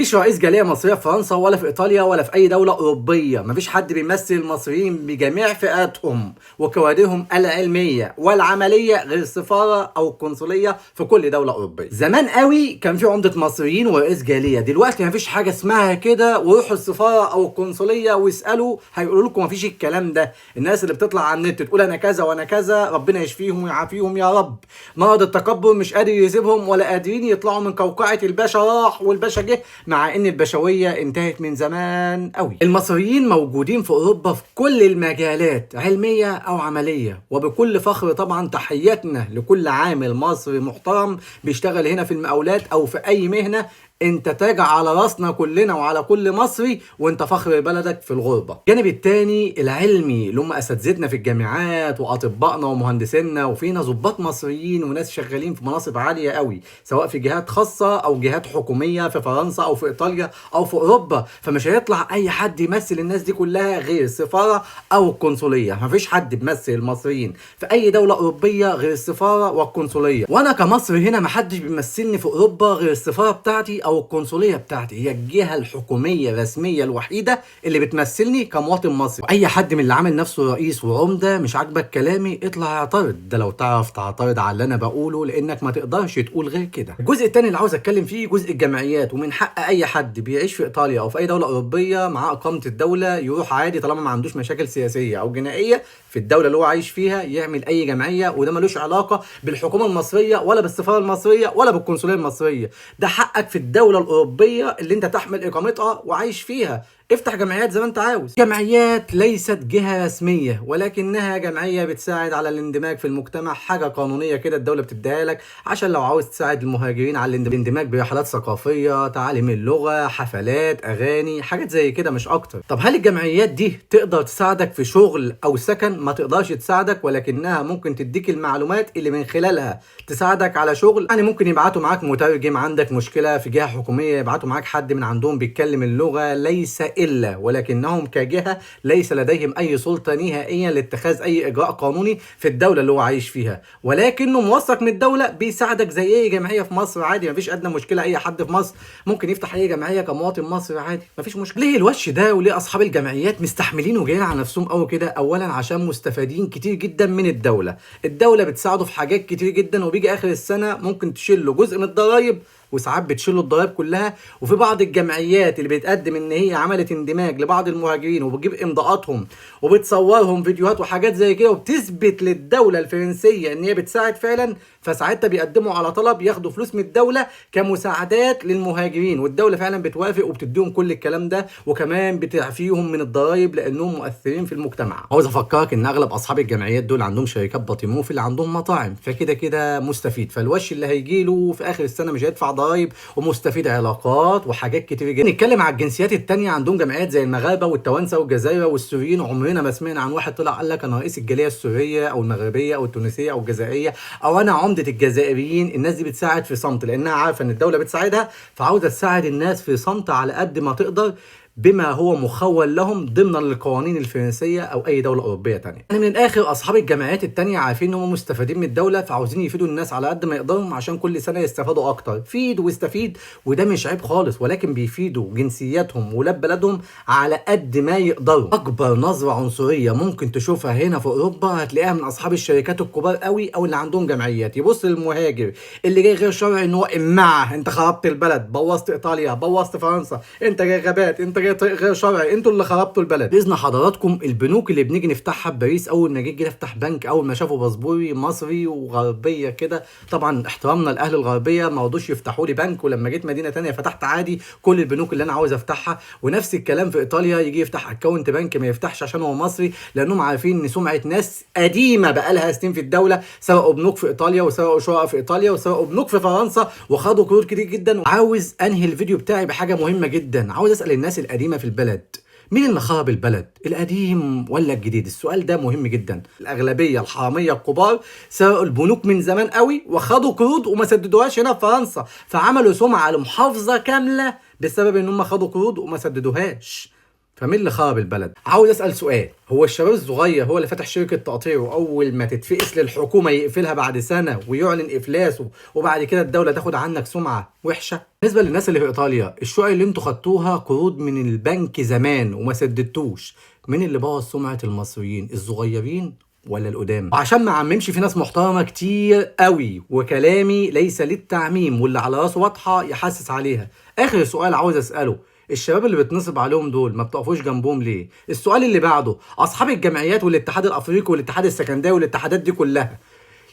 مفيش رئيس جاليه مصريه في فرنسا ولا في ايطاليا ولا في اي دوله اوروبيه. مفيش حد بيمثل المصريين بجميع فئاتهم وكوادرهم العلميه والعمليه غير السفاره او القنصليه في كل دوله اوروبيه. زمان قوي كان في عمده مصريين ورئيس جاليه، دلوقتي مفيش حاجه اسمها كده، وروحوا السفاره او القنصليه واسالوا هيقولوا لكم مفيش الكلام ده. الناس اللي بتطلع على النت تقول انا كذا وانا كذا، ربنا يشفيهم ويعافيهم يا رب. مرض التكبر مش قادر يسيبهم ولا قادرين يطلعوا من قوقعه الباشا راح والباشا جه، مع ان البشويه انتهت من زمان قوي. المصريين موجودين في اوروبا في كل المجالات، علميه او عمليه، وبكل فخر طبعا. تحياتنا لكل عامل مصري محترم بيشتغل هنا في المقاولات او في اي مهنه. انت تاج على راسنا كلنا وعلى كل مصري، وانت فخر بلدك في الغربه. الجانب الثاني العلمي اللي هم اساتذتنا في الجامعات واطبائنا ومهندسينا، وفينا ضباط مصريين وناس شغالين في مناصب عاليه قوي سواء في جهات خاصه او جهات حكوميه في فرنسا او في ايطاليا او في اوروبا. فمش هيطلع اي حد يمثل الناس دي كلها غير السفاره او القنصليه. مفيش حد بيمثل المصريين في اي دوله اوروبيه غير السفاره والقنصليه. وانا كمصري هنا محدش بيمثلني في اوروبا غير السفاره بتاعتي او القنصليه بتاعتي. هي الجهه الحكوميه الرسميه الوحيده اللي بتمثلني كمواطن مصري. اي حد من اللي عامل نفسه رئيس وعمده مش عاجبك كلامي اطلع اعترض، ده لو تعرف تعترض على اللي انا بقوله، لانك ما تقدرش تقول غير كده. الجزء الثاني اللي عاوز اتكلم فيه جزء الجمعيات. ومن حق اي حد بيعيش في ايطاليا او في اي دوله اوروبيه مع اقامه الدوله يروح عادي طالما ما عندوش مشاكل سياسيه او جنائيه في الدوله اللي هو عايش فيها، يعمل اي جمعيه، وده ملوش علاقه بالحكومه المصريه ولا بالسفاره المصريه ولا بالقنصليه المصريه. ده حقك في الدوله الاوروبيه اللي انت تحمل اقامتها وعايش فيها. افتح جمعيات زي ما انت عاوز. جمعيات ليست جهة رسمية، ولكنها جمعية بتساعد على الاندماج في المجتمع. حاجة قانونية كده الدولة بتديها لك عشان لو عاوز تساعد المهاجرين على الاندماج برحلات ثقافية، تعليم اللغة، حفلات، اغاني، حاجات زي كده مش اكتر. طب هل الجمعيات دي تقدر تساعدك في شغل او سكن؟ ما تقدرش تساعدك، ولكنها ممكن تديك المعلومات اللي من خلالها تساعدك على شغل. يعني ممكن يبعتوا معاك مترجم، عندك مشكلة في جهة حكومية يبعتوا معاك حد من عندهم بيتكلم اللغة. ليس إلا ولكنهم كجهة ليس لديهم أي سلطة نهائيا لاتخاذ أي إجراء قانوني في الدولة اللي هو عايش فيها، ولكنه موثق من الدولة بيساعدك زي أي جمعية في مصر عادي. مفيش أدنى مشكلة. أي حد في مصر ممكن يفتح أي جمعية كمواطن مصري عادي، مفيش مشكلة. ليه الوش ده وليه أصحاب الجمعيات مستحملين وجايين على نفسهم أو كده؟ أولا عشان مستفادين كتير جدا من الدولة. الدولة بتساعده في حاجات كتير جدا، وبيجي آخر السنة ممكن تشيل له جزء من الضرايب، وساعات بتشيل الضرايب كلها. وفي بعض الجمعيات اللي بتقدم ان هي عملت اندماج لبعض المهاجرين وبتجيب امضاءاتهم وبتصورهم فيديوهات وحاجات زي كده وبتثبت للدوله الفرنسيه ان هي بتساعد فعلا، فساعتها بيقدموا على طلب ياخدوا فلوس من الدوله كمساعدات للمهاجرين، والدوله فعلا بتوافق وبتديهم كل الكلام ده، وكمان بتعفيهم من الضرايب لانهم مؤثرين في المجتمع. عاوز افكرك ان اغلب اصحاب الجمعيات دول عندهم شركات بطيموف اللي عندهم مطاعم، فكده كده مستفيد. فالوش اللي هيجي له في اخر السنه مش هيدفع ضرايب، ومستفيد علاقات وحاجات كتير جدا. نتكلم على الجنسيات التانية، عندهم جمعيات زي المغاربه والتوانسه والجزائر والسوريين. عمرنا ما سمعنا عن واحد طلع قال لك انا رئيس الجاليه السوريه او المغربيه او التونسيه او الجزائريه او انا عمده الجزائريين. الناس دي بتساعد في صمت لانها عارفه ان الدوله بتساعدها، فعاوزه تساعد الناس في صمت على قد ما تقدر بما هو مخول لهم ضمنا للقوانين الفرنسيه او اي دوله اوروبيه تانية. يعني من الاخر اصحاب الجمعيات التانية عارفين ان هم مستفيدين من الدوله، فعاوزين يفيدوا الناس على قد ما يقدروا عشان كل سنه يستفادوا اكتر. فيد واستفيد، وده مش عيب خالص، ولكن بيفيدوا جنسياتهم ولاد بلدهم على قد ما يقدروا. اكبر نظره عنصريه ممكن تشوفها هنا في اوروبا هتلاقيها من اصحاب الشركات الكبار قوي او اللي عندهم جمعيات. يبص للمهاجر اللي جاي غير شرعي ان هو امعه، انت خربت البلد، بوظت ايطاليا، بوظت فرنسا، انت جاي غابات، انت جاي طريق غير شرعي، انتوا اللي خربتوا البلد. باذن حضراتكم البنوك اللي بنيجي نفتحها في باريس، اول ما جيت افتح بنك اول ما شافوا باسبوري مصري وغربيه كده، طبعا احترامنا لاهل الغربيه ما رضوش يفتحوا لي بنك. ولما جيت مدينه ثانيه فتحت عادي كل البنوك اللي انا عاوز افتحها. ونفس الكلام في ايطاليا، يجي يفتح اكونت بنك ما يفتحش عشان هو مصري، لانهم عارفين ان سمعه ناس قديمه بقى لها سنين في الدوله سرقوا بنوك في ايطاليا وسرقوا شقق في ايطاليا وسرقوا بنوك في فرنسا وخدوا قروض كتير جدا. عاوز انهي الفيديو بتاعي بحاجه مهمه جدا، عاوز اسال الناس القديمه في البلد مين اللي خرب البلد؟ القديم ولا الجديد؟ السؤال ده مهم جدا. الاغلبيه الحراميه الكبار سرقوا البنوك من زمان قوي وخدوا قروض وما سددوهاش هنا في فرنسا، فعملوا سمعه لمحافظه كامله بسبب ان هم خدوا قروض وما سددوهاش. فمين اللي خرب البلد؟ عاوز اسال سؤال، هو الشباب الصغير هو اللي فتح شركه تقطيع واول ما تتفقس للحكومه يقفلها بعد سنه ويعلن افلاسه وبعد كده الدوله تاخد عنك سمعه وحشه؟ بالنسبه للناس اللي في ايطاليا، الشقق اللي انتوا خدتوها قروض من البنك زمان وما سددتوش، مين اللي بوظ سمعه المصريين؟ الصغيرين ولا القدام؟ وعشان ما عممش، في ناس محترمه كتير قوي وكلامي ليس للتعميم، واللي على راسه واضحه يحسس عليها. اخر سؤال عاوز اساله، الشباب اللي بتنصب عليهم دول ما بتقفوش جنبهم ليه؟ السؤال اللي بعده، اصحاب الجمعيات والاتحاد الافريقي والاتحاد السكندري والاتحادات دي كلها،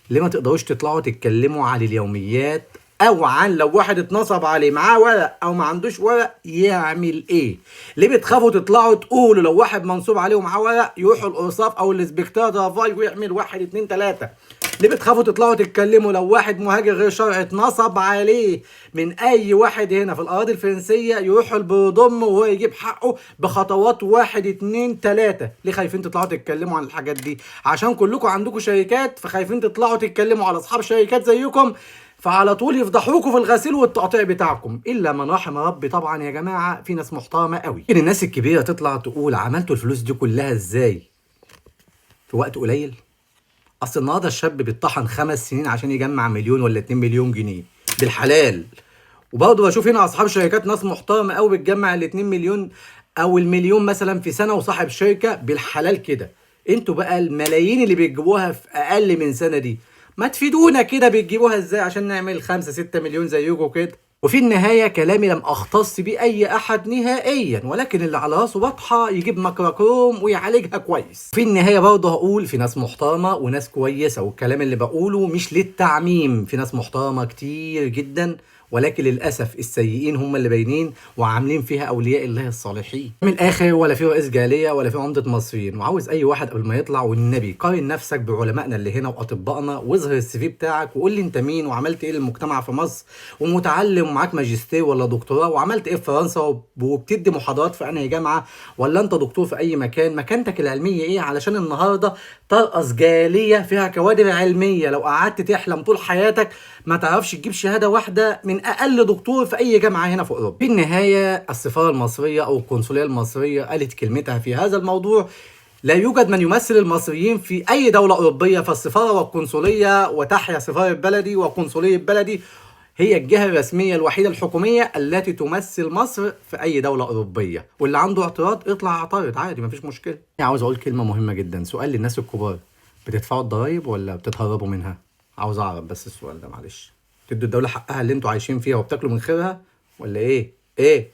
ليه ما تقدروش تطلعوا تتكلموا عن اليوميات او عن لو واحد اتنصب عليه معاه ورق او ما عندوش ورق يعمل ايه؟ ليه بتخافوا تطلعوا تقولوا لو واحد منصوب عليه ومعاه ورق يروحوا القرصاف او الاسبكتار رافاي ويعمل 1 2 3؟ ليه بتخافوا تطلعوا تتكلموا لو واحد مهاجر غير شرعي اتنصب عليه من اي واحد هنا في الاراضي الفرنسيه يروح البرضم وهو يجيب حقه بخطوات 1 2 3؟ ليه خايفين تطلعوا تتكلموا عن الحاجات دي؟ عشان كلكم عندكم شركات فخايفين تطلعوا تتكلموا على اصحاب شركات زيكم، فعلى طول يفضحوكوا في الغسيل والتقطيع بتاعكم. الا من رحم ربي طبعا يا جماعه، في ناس محترمه قوي. الناس الكبيره تطلع تقول عملتوا الفلوس دي كلها ازاي في وقت قليل؟ اصل النهارده الشاب بيطحن 5 سنين عشان يجمع مليون ولا 2 مليون جنيه بالحلال، وبرضه بشوف هنا اصحاب شركات ناس محترمه قوي بتجمع ال 2 مليون او المليون مثلا في سنه وصاحب شركه بالحلال كده. انتوا بقى الملايين اللي بيجيبوها في اقل من سنه دي، ما تفيدونا كده بتجيبوها ازاي عشان نعمل 5 6 مليون زيكم كده؟ وفي النهايه كلامي لم اختص بيه اي احد نهائيا، ولكن اللي على راسه واضحه يجيب ميكروكروم ويعالجها كويس. في النهايه برضه هقول في ناس محترمه وناس كويسه، والكلام اللي بقوله مش للتعميم، في ناس محترمه كتير جدا، ولكن للاسف السيئين هم اللي باينين وعاملين فيها اولياء الله الصالحين. من الاخر، ولا في رئيس جاليه ولا في عمده مصريين. وعاوز اي واحد قبل ما يطلع والنبي قارن نفسك بعلمائنا اللي هنا واطبائنا، واظهر السي في بتاعك وقول لي انت مين وعملت ايه للمجتمع في مصر، ومتعلم ومعاك ماجستير ولا دكتوراه وعملت ايه في فرنسا وبتدي محاضرات في انهي جامعه، ولا انت دكتور في اي مكان، مكانتك العلميه ايه، علشان النهارده ترأس جاليه فيها كوادر علميه لو قعدت تحلم طول حياتك ما تعرفش تجيب شهاده واحده من اقل دكتور في اي جامعه هنا في اوروبا. في النهايه السفاره المصريه او القنصليه المصريه قالت كلمتها في هذا الموضوع. لا يوجد من يمثل المصريين في اي دوله اوروبيه، فالسفاره والقنصليه، وتحيا سفاره بلدي وقنصليه بلدي، هي الجهه الرسميه الوحيده الحكوميه التي تمثل مصر في اي دوله اوروبيه. واللي عنده اعتراض اطلع اعترض عادي مفيش مشكله. عاوز اقول كلمه مهمه جدا، سؤال للناس الكبار، بتدفعوا الضرايب ولا بتتهربوا منها؟ عاوز اعرف بس السؤال ده، معلش. تدوا الدوله حقها اللي انتوا عايشين فيها وبتاكلوا من خيرها ولا ايه؟